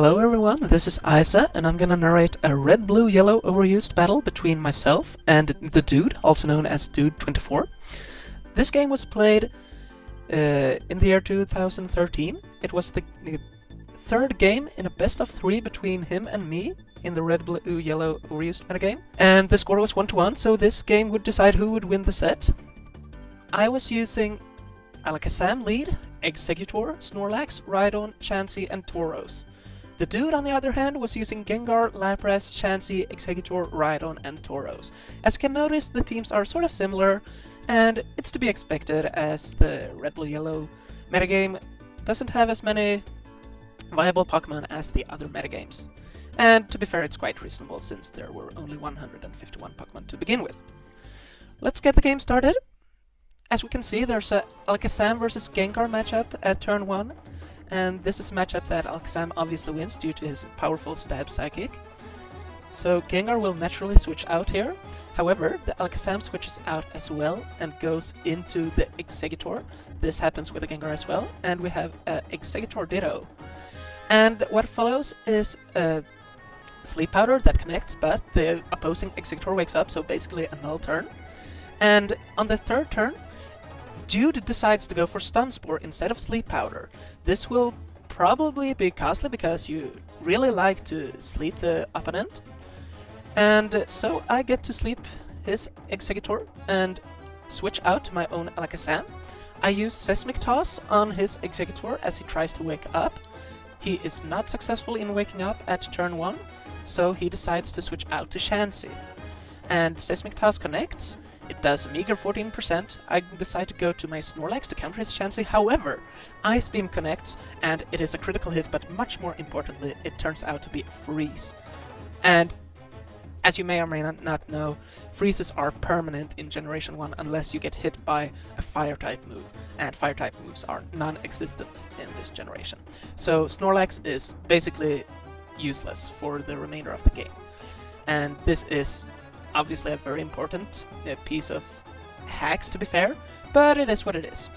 Hello everyone, this is Isa, and I'm gonna narrate a red-blue-yellow overused battle between myself and the Dude, also known as Dude24. This game was played in the year 2013. It was the third game in a best-of-3 between him and me in the red-blue-yellow overused metagame. And the score was 1-1, so this game would decide who would win the set. I was using Alakazam lead, Exeggutor, Snorlax, Rhydon, Chansey, and Tauros. The Dude, on the other hand, was using Gengar, Lapras, Chansey, Exeggutor, Rhydon, and Tauros. As you can notice, the teams are sort of similar, and it's to be expected as the red-blue-yellow metagame doesn't have as many viable Pokemon as the other metagames. And to be fair, it's quite reasonable since there were only 151 Pokemon to begin with. Let's get the game started. As we can see, there's a Alakazam versus Gengar matchup at turn 1, and this is a matchup that Alakazam obviously wins due to his powerful stab psychic. So Gengar will naturally switch out here. However, the Alakazam switches out as well and goes into the Exeggutor. This happens with the Gengar as well, and we have Exeggutor Ditto. And what follows is a Sleep Powder that connects, but the opposing Exeggutor wakes up, so basically a null turn. And on the third turn, Dude decides to go for Stun Spore instead of Sleep Powder. This will probably be costly because you really like to sleep the opponent. And so I get to sleep his Exeggutor and switch out to my own Alakazam. I use Seismic Toss on his Exeggutor as he tries to wake up. He is not successful in waking up at turn 1, so he decides to switch out to Chansey. And Seismic Toss connects. It does a meager 14%. I decide to go to my Snorlax to counter his Chansey. However, Ice Beam connects, and it is a critical hit, but much more importantly, it turns out to be a freeze. And as you may or may not know, freezes are permanent in Generation 1 unless you get hit by a Fire-type move, and Fire-type moves are non-existent in this generation. So Snorlax is basically useless for the remainder of the game. And this is obviously a very important piece of hacks, to be fair, but it is what it is.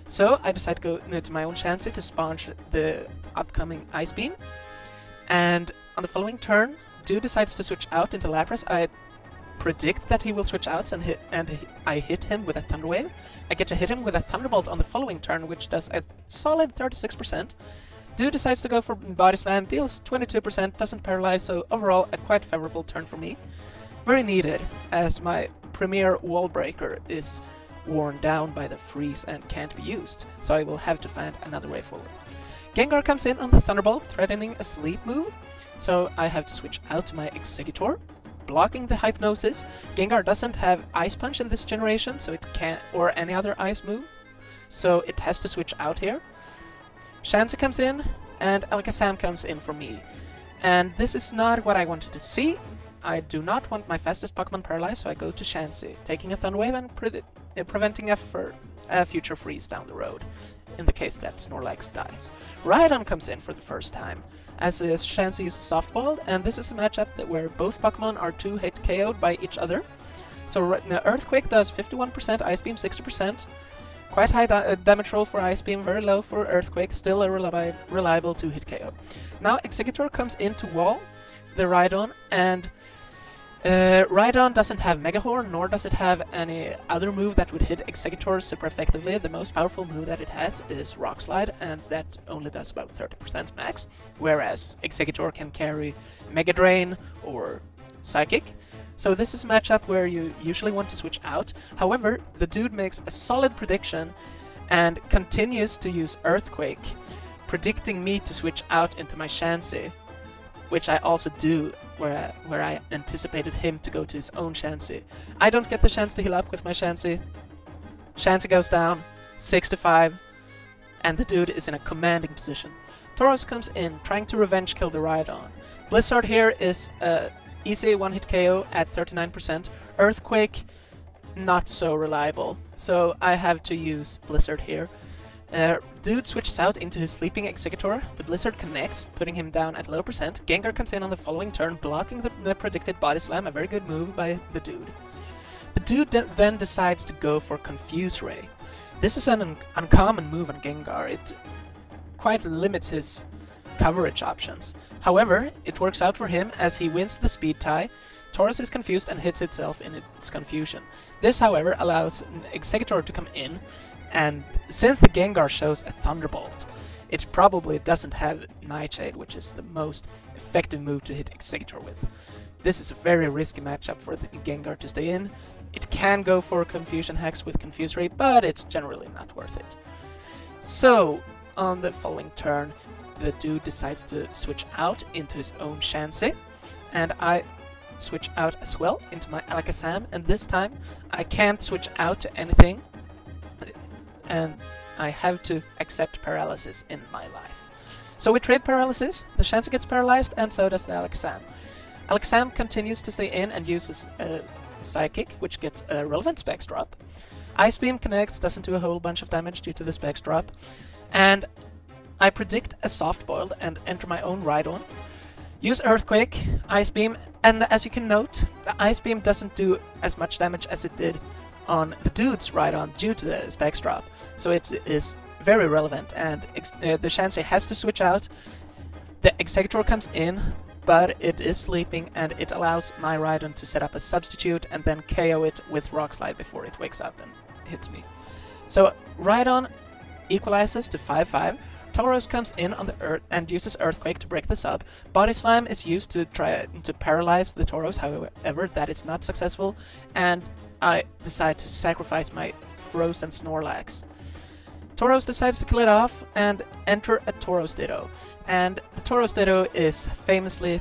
So I decide to go to my own Chansey to sponge the upcoming Ice Beam, and on the following turn, Dude decides to switch out into Lapras. I predict that he will switch out, and I hit him with a Thunder Wave. I get to hit him with a Thunderbolt on the following turn, which does a solid 36%. Dude decides to go for Body Slam, deals 22%, doesn't paralyze, so overall a quite favorable turn for me. Very needed, as my premier wall breaker is worn down by the freeze and can't be used, so I will have to find another way forward. Gengar comes in on the Thunderbolt, threatening a sleep move, so I have to switch out to my Exeggutor, blocking the Hypnosis. Gengar doesn't have Ice Punch in this generation, so it can't, or any other ice move, so it has to switch out here. Chansey comes in, and Alakazam comes in for me. And this is not what I wanted to see. I do not want my fastest Pokemon paralyzed, so I go to Chansey, taking a Thunder Wave and preventing a future freeze down the road, in the case that Snorlax dies. Rhydon comes in for the first time, as Chansey uses Softball, and this is a matchup where both Pokemon are 2-hit KO'd by each other. So Earthquake does 51%, Ice Beam 60%. Quite high damage roll for Ice Beam, very low for Earthquake, still a reliable 2-hit KO. Now Exeggutor comes into wall the Rhydon, and Rhydon doesn't have Mega Horn, nor does it have any other move that would hit Exeggutor super effectively. The most powerful move that it has is Rock Slide, and that only does about 30% max, whereas Exeggutor can carry Mega Drain or Psychic. So this is a matchup where you usually want to switch out. However, the Dude makes a solid prediction and continues to use Earthquake, predicting me to switch out into my Chansey, which I also do, where I anticipated him to go to his own Chansey. I don't get the chance to heal up with my Chansey. Chansey goes down, 6-5, and the Dude is in a commanding position. Tauros comes in, trying to revenge kill the Rhydon. Blizzard here is easy 1-hit KO at 39%. Earthquake, not so reliable, so I have to use Blizzard here. Dude switches out into his sleeping Exeggutor. The Blizzard connects, putting him down at low percent. Gengar comes in on the following turn, blocking the predicted Body Slam, a very good move by the Dude. The Dude then decides to go for Confuse Ray. This is an uncommon move on Gengar. It quite limits his coverage options. However, it works out for him as he wins the speed tie. Tauros is confused and hits itself in its confusion. This, however, allows an Exeggutor to come in, and since the Gengar shows a Thunderbolt, it probably doesn't have Nightshade, which is the most effective move to hit Exeggutor with. This is a very risky matchup for the Gengar to stay in. It can go for Confusion Hex with Confuse Ray, but it's generally not worth it. So, on the following turn, the dude decides to switch out into his own Chansey, and I switch out as well into my Alakazam, and this time I can't switch out to anything, and I have to accept paralysis in my life. So we trade paralysis, the Chansey gets paralyzed, and so does the Alakazam. Alakazam continues to stay in and uses Psychic, which gets a relevant Specs drop. Ice Beam connects, doesn't do a whole bunch of damage due to the Specs drop, and I predict a Soft Boiled and enter my own Rhydon. Use Earthquake, Ice Beam, and as you can note, the Ice Beam doesn't do as much damage as it did on the dude's Rhydon due to the Specs drop, so it is very relevant, and the Chansey has to switch out. The Exeggutor comes in, but it is sleeping, and it allows my Rhydon to set up a substitute and then KO it with Rock Slide before it wakes up and hits me. So Rhydon equalizes to 5-5. Tauros comes in on the Earth and uses Earthquake to break the sub. Body Slam is used to try to paralyze the Tauros, however that is not successful, and I decide to sacrifice my Frozen Snorlax. Tauros decides to kill it off and enter a Tauros Ditto. And the Tauros Ditto is famously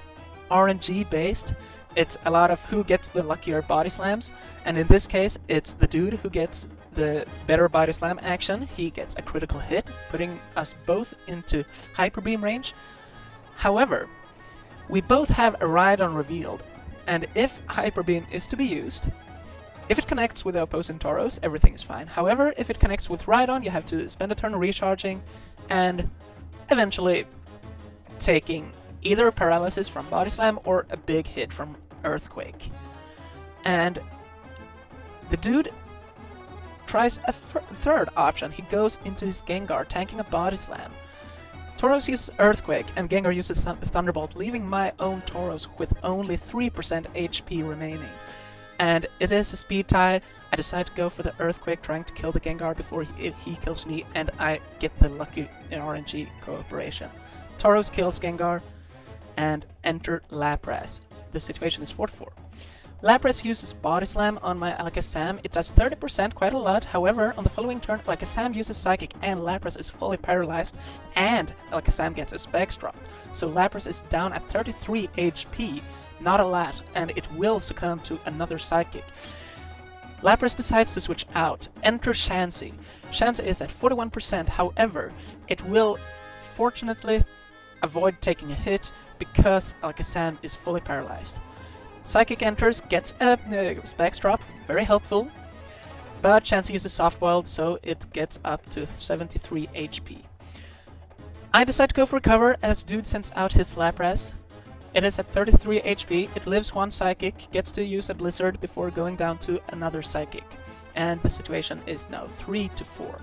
RNG based. It's a lot of who gets the luckier Body Slams, and in this case it's the dude who gets the better Body Slam action. He gets a critical hit, putting us both into Hyper Beam range. However, we both have a Rhydon revealed, and if Hyper Beam is to be used, if it connects with the opposing Tauros, everything is fine. However, if it connects with Rhydon, you have to spend a turn recharging, and eventually taking either paralysis from Body Slam or a big hit from Earthquake. And the dude tries a third option. He goes into his Gengar, tanking a Body Slam. Tauros uses Earthquake, and Gengar uses Thunderbolt, leaving my own Tauros with only 3% HP remaining. And it is a speed tie. I decide to go for the Earthquake, trying to kill the Gengar before he kills me, and I get the lucky RNG cooperation. Tauros kills Gengar, and enter Lapras. The situation is 4-4. Lapras uses Body Slam on my Alakazam. It does 30%, quite a lot. However, on the following turn, Alakazam uses Psychic, and Lapras is fully paralyzed, and Alakazam gets a Specs drop. So Lapras is down at 33 HP, not a lot, and it will succumb to another Psychic. Lapras decides to switch out. Enter Chansey. Chansey is at 41%, however, it will fortunately avoid taking a hit because Alakazam is fully paralyzed. Psychic enters, gets a Specs drop, very helpful, but Chansey uses Soft Boiled, so it gets up to 73 HP. I decide to go for cover as dude sends out his Lapras. It is at 33 HP, it lives one Psychic, gets to use a Blizzard before going down to another Psychic. And the situation is now 3-4.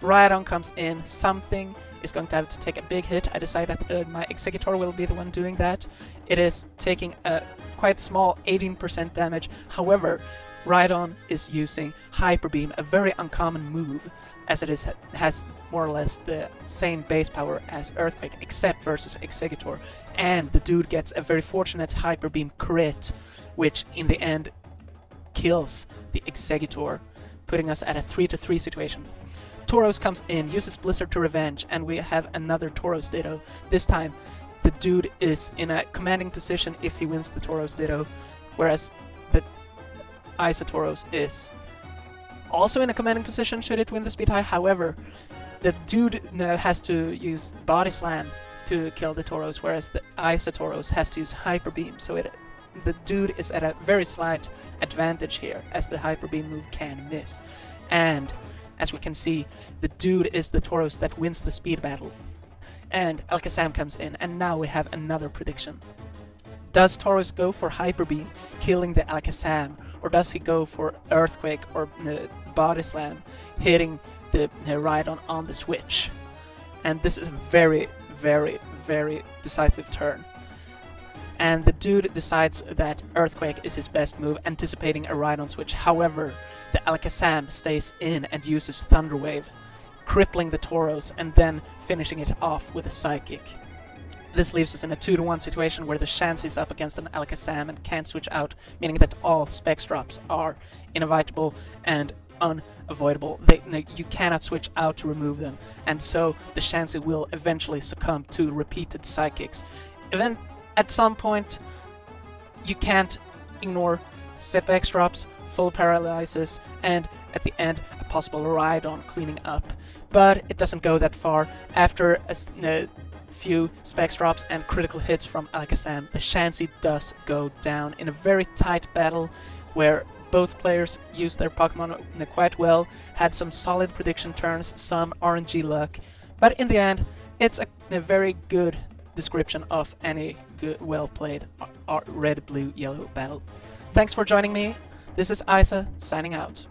Rhydon comes in, something is going to have to take a big hit. I decide that my Exeggutor will be the one doing that. It is taking a quite small 18% damage. However, Rhydon is using Hyper Beam, a very uncommon move, as it has more or less the same base power as Earthquake, except versus Exeggutor. And the dude gets a very fortunate Hyper Beam crit, which in the end kills the Exeggutor, putting us at a 3-3 situation. Tauros comes in, uses Blizzard to revenge, and we have another Tauros Ditto. This time, the dude is in a commanding position if he wins the Tauros Ditto, whereas the Isa Tauros is also in a commanding position should it win the speed tie. However, the dude has to use Body Slam to kill the Tauros, whereas the Isa Tauros has to use Hyper Beam, so the dude is at a very slight advantage here, as the Hyper Beam move can miss. And as we can see, the dude is the Tauros that wins the speed battle. And Alakazam comes in, and now we have another prediction. Does Tauros go for Hyper Beam, killing the Alakazam, or does he go for Earthquake or Body Slam, hitting the Rhydon on the switch? And this is a very, very, very decisive turn. And the dude decides that Earthquake is his best move, anticipating a Rhydon switch. However, the Alakazam stays in and uses Thunder Wave, crippling the Tauros and then finishing it off with a Psychic. This leaves us in a 2-to-1 situation where the Chansey is up against an Alakazam and can't switch out, meaning that all Specs drops are inevitable and unavoidable. You cannot switch out to remove them, and so the Chansey will eventually succumb to repeated Psychics. At some point, you can't ignore Specs drops, full paralysis, and at the end, a possible Rhydon cleaning up. But it doesn't go that far. After a few Specs drops and critical hits from Alakazam, the Chansey does go down in a very tight battle where both players used their Pokemon quite well, had some solid prediction turns, some RNG luck, but in the end, it's a very good description of any good, well-played red, blue, yellow battle. Thanks for joining me. This is Isa, signing out.